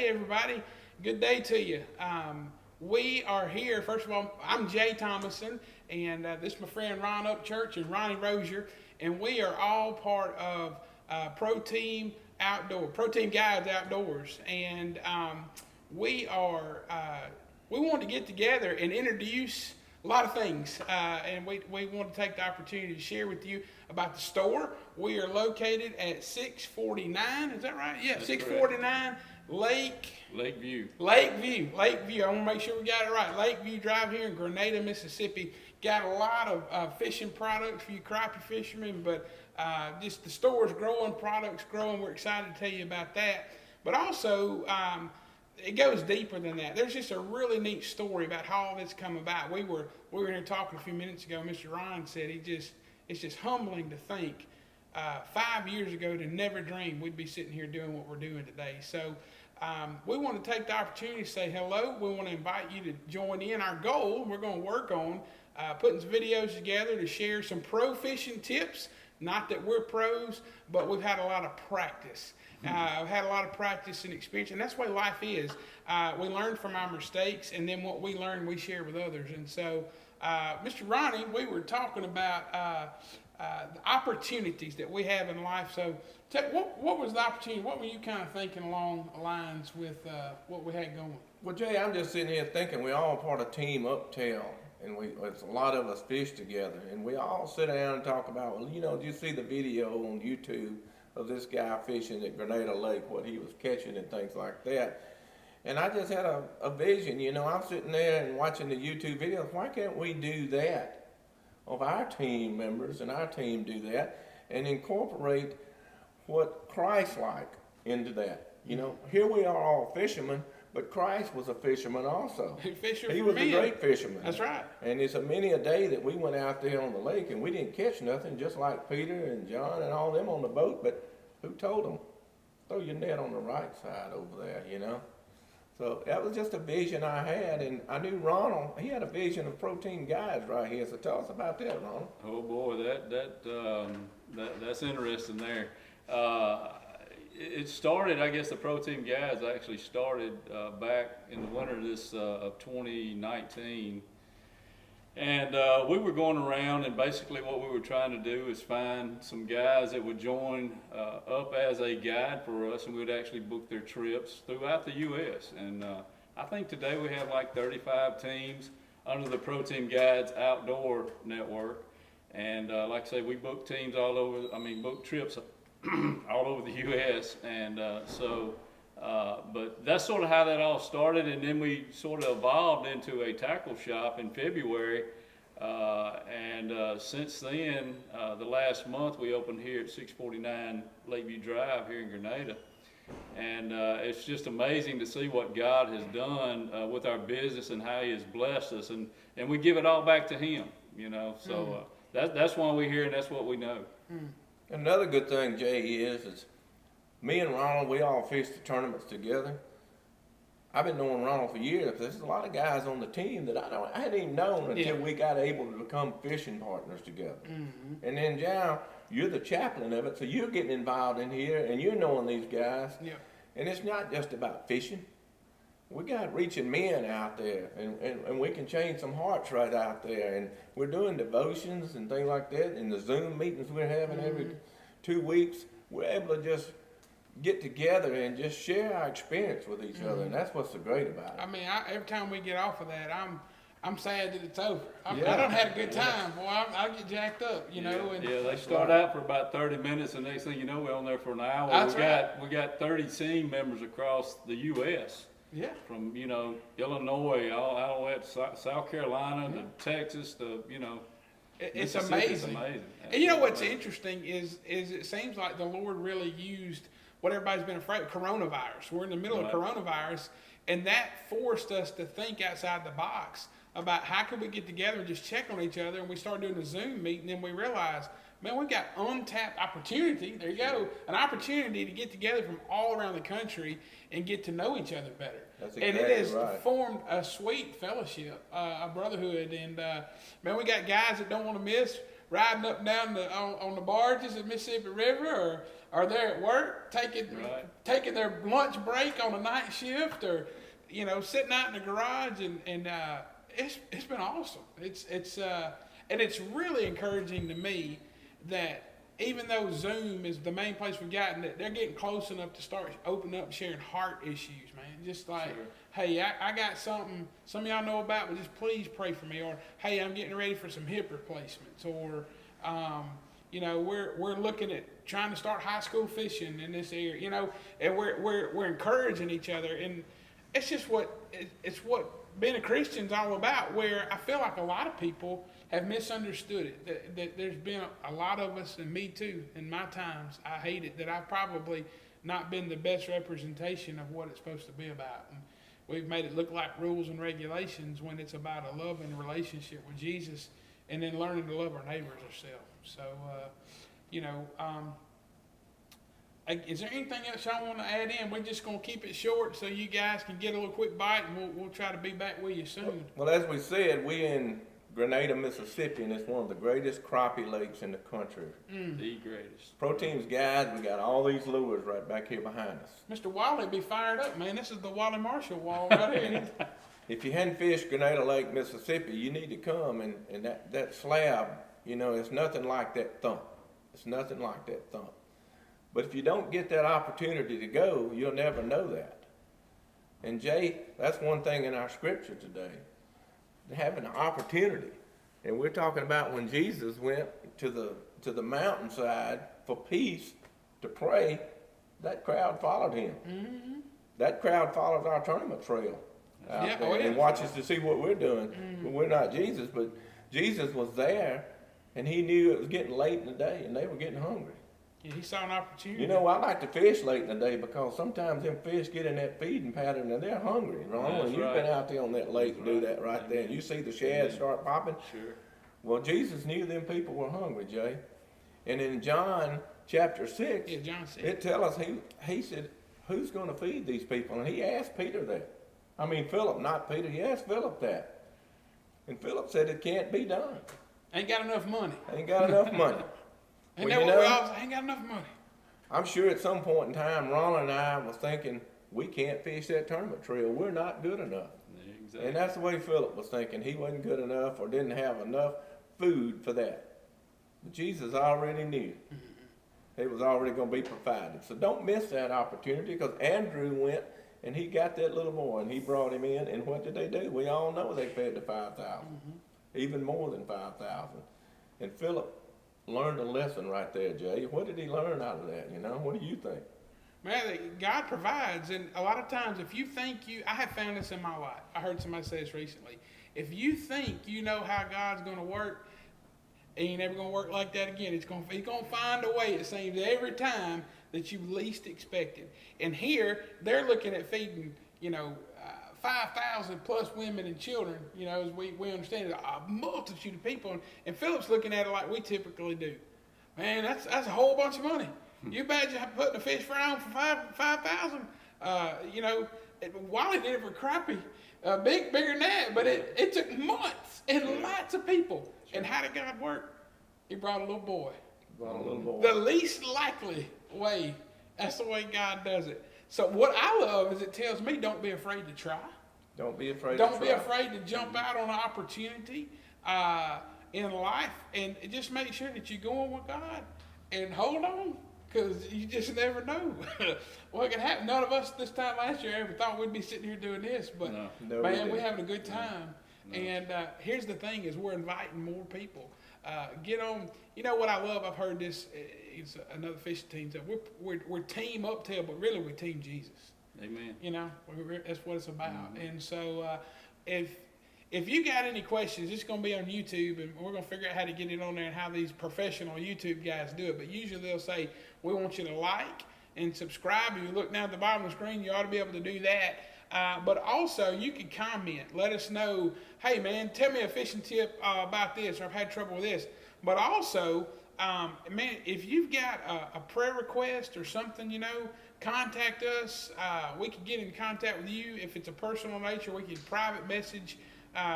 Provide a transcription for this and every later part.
Hey, everybody. Good day to you. We are here. First of all, I'm Jay Thomason, and this is my friend Ron Upchurch and Ronnie Rozier, and we are all part of Pro Team Guides Outdoors, and we are we want to get together and introduce a lot of things, and we want to take the opportunity to share with you about the store. We are located at 649, is that right? Yeah, That's 649 Lakeview. Lakeview. I want to make sure we got it right. Lakeview Drive here in Grenada, Mississippi. Got a lot of fishing products for you crappie fishermen, but just the store's growing, products growing. We're excited to tell you about that. But also, it goes deeper than that. There's just a really neat story about how all this come about. We were here talking a few minutes ago. Mr. Ryan said it's just humbling to think 5 years ago to never dream we'd be sitting here doing what we're doing today. So we want to take the opportunity to say hello. We want to invite you to join in. Our goal, we're going to work on putting some videos together to share some pro fishing tips. Not that we're pros, but we've had a lot of practice. I've had a lot of practice and experience, and that's the way life is. We learn from our mistakes, and then what we learn, we share with others. And so, Mr. Ronnie, we were talking about the opportunities that we have in life. So, what was the opportunity? What were you kind of thinking along the lines with what we had going? Well, Jay, I'm just sitting here thinking we all part of Team Uptown, and it's a lot of us fish together, and we all sit down and talk about, well, did you see the video on YouTube of this guy fishing at Grenada Lake, what he was catching and things like that? And I just had a vision, I'm sitting there and watching the YouTube videos. Why can't we do that of our team members and our team do that and incorporate what Christ like into that? Here we are all fishermen, but Christ was a fisherman also. He was a great fisherman. That's right. And it's many a day that we went out there on the lake and we didn't catch nothing, just like Peter and John and all them on the boat. But who told them, throw your net on the right side over there, So that was just a vision I had, and I knew Ronald, he had a vision of Pro Team Guides right here. So tell us about that, Ronald. Oh boy, that's interesting there. It started, I guess the Pro Team Guides actually started back in the winter of 2019. And we were going around, and basically what we were trying to do is find some guys that would join up as a guide for us, and we would actually book their trips throughout the U.S. And I think today we have like 35 teams under the Pro Team Guides Outdoor Network. And like I say, we book teams book trips all over the U.S. And but that's sort of how that all started, and then we sort of evolved into a tackle shop in February, and since then, the last month we opened here at 649 Lakeview Drive here in Grenada, and it's just amazing to see what God has done with our business and how He has blessed us, and we give it all back to Him, so that's why we're here, and that's what we know. Another good thing, Jay, is me and Ronald, we all fish the tournaments together. I've been knowing Ronald for years. There's a lot of guys on the team that I hadn't even known until we got able to become fishing partners together. Mm-hmm. And then, John, you're the chaplain of it, so you're getting involved in here, and you're knowing these guys. Yeah. And it's not just about fishing. We got reaching men out there, and we can change some hearts right out there. And we're doing devotions and things like that, and the Zoom meetings we're having every 2 weeks. We're able to just get together and just share our experience with each other, and that's what's so great about it. I mean, every time we get off of that, I'm sad that it's over. I done had a good time, boy. I get jacked up, know. And they start out for about 30 minutes, and next thing you know, we're on there for an hour. We got 30 team members across the U.S. Yeah. From Illinois, all the way to South Carolina to Texas to It's amazing. It's amazing. And what's interesting is it seems like the Lord really used what everybody's been afraid of, coronavirus. We're in the middle of coronavirus, and that forced us to think outside the box about how can we get together and just check on each other. And we started doing a Zoom meeting, and we realized, man, we've got untapped opportunity. There you go, an opportunity to get together from all around the country and get to know each other better. That's exactly and it has right. formed a sweet fellowship, a brotherhood, and man, we got guys that don't want to miss. riding up and down on the barges at Mississippi River, or they're at work taking their lunch break on a night shift, or sitting out in the garage, and it's been awesome. And it's really encouraging to me that even though Zoom is the main place we've gotten, that they're getting close enough to start opening up and sharing heart issues, man. Just like, Sure. hey, I got something some of y'all know about, but just please pray for me. Or, hey, I'm getting ready for some hip replacements. Or, we're looking at trying to start high school fishing in this area, and we're encouraging each other. And it's just it's what being a Christian's all about, where I feel like a lot of people have misunderstood it. That there's been a lot of us, and me too, in my times, I hate it, that I've probably not been the best representation of what it's supposed to be about. And we've made it look like rules and regulations when it's about a loving relationship with Jesus, and then learning to love our neighbors ourselves. So, is there anything else y'all want to add in? We're just going to keep it short so you guys can get a little quick bite, and we'll try to be back with you soon. Well, as we said, we in Grenada, Mississippi, and it's one of the greatest crappie lakes in the country. The greatest. Pro Team's guys, we got all these lures right back here behind us. Mr. Wally be fired up, man. This is the Wally Marshall wall right here. If you hadn't fished Grenada Lake, Mississippi, you need to come, and that slab, it's nothing like that thump. It's nothing like that thump. But if you don't get that opportunity to go, you'll never know that. And Jay, that's one thing in our scripture today, having an opportunity. And we're talking about when Jesus went to the mountainside for peace to pray, that crowd followed him. Mm-hmm. That crowd follows our tournament trail out there and watches to see what we're doing. Mm-hmm. Well, we're not Jesus, but Jesus was there, and he knew it was getting late in the day, and they were getting hungry. Yeah, he saw an opportunity. I like to fish late in the day because sometimes them fish get in that feeding pattern and they're hungry. And you've been out there on that lake and do that right there, and you see the shads start popping. Sure. Well, Jesus knew them people were hungry, Jay. And in John chapter 6, it tells us he said, who's going to feed these people? And he asked Peter that. I mean, Philip, not Peter. He asked Philip that. And Philip said it can't be done. Ain't got enough money. Ain't got enough money. Ain't got enough money. I'm sure at some point in time, Ron and I was thinking, we can't fish that tournament trail. We're not good enough. Exactly. And that's the way Philip was thinking. He wasn't good enough or didn't have enough food for that. But Jesus already knew. It was already going to be provided. So don't miss that opportunity, because Andrew went and he got that little boy and he brought him in. And what did they do? We all know they fed the 5,000, even more than 5,000. And Philip learned a lesson right there, Jay. What did he learn out of that? What do you think? Man, God provides, and a lot of times if you think I have found this in my life. I heard somebody say this recently. If you think you know how God's going to work, it ain't ever going to work like that again. He's going to find a way, it seems, every time that you least expected. And here, they're looking at feeding, 5,000 plus women and children, as we understand it, a multitude of people. And Philip's looking at it like we typically do. Man, that's a whole bunch of money. You imagine putting a fish fry on for 5,000? Wally did it for crappie, bigger than that, but it took months and lots of people. And how did God work? He brought a little boy. The least likely way. That's the way God does it. So what I love is it tells me don't be afraid to try. Don't be afraid Don't be afraid to jump out on an opportunity in life, and just make sure that you're going with God and hold on, because you just never know what can happen. None of us this time last year ever thought we'd be sitting here doing this, but man, we're having a good time. No. And here's the thing is we're inviting more people. Get on. You know what I love? I've heard this. It's another fishing team. So we're team Uptail, but really we're team Jesus. Amen. That's what it's about. Mm-hmm. And so if you got any questions, it's going to be on YouTube, and we're going to figure out how to get it on there and how these professional YouTube guys do it. But usually they'll say, we want you to like and subscribe. If you look down at the bottom of the screen, you ought to be able to do that. But also, you can comment. Let us know, hey, man, tell me a fishing tip about this, or I've had trouble with this. But also, man, if you've got a prayer request or something, contact us. We can get in contact with you. If it's a personal nature, we can private message.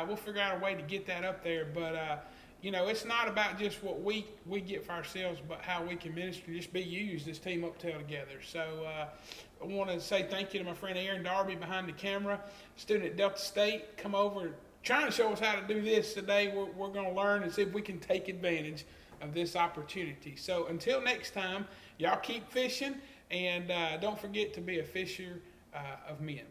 We'll figure out a way to get that up there. But, you know, it's not about just what we get for ourselves, but how we can minister, just be used as Team Uptail together. So I want to say thank you to my friend Aaron Darby behind the camera, student at Delta State, come over trying to show us how to do this today. We're going to learn and see if we can take advantage of this opportunity. So until next time, y'all keep fishing, and don't forget to be a fisher of men.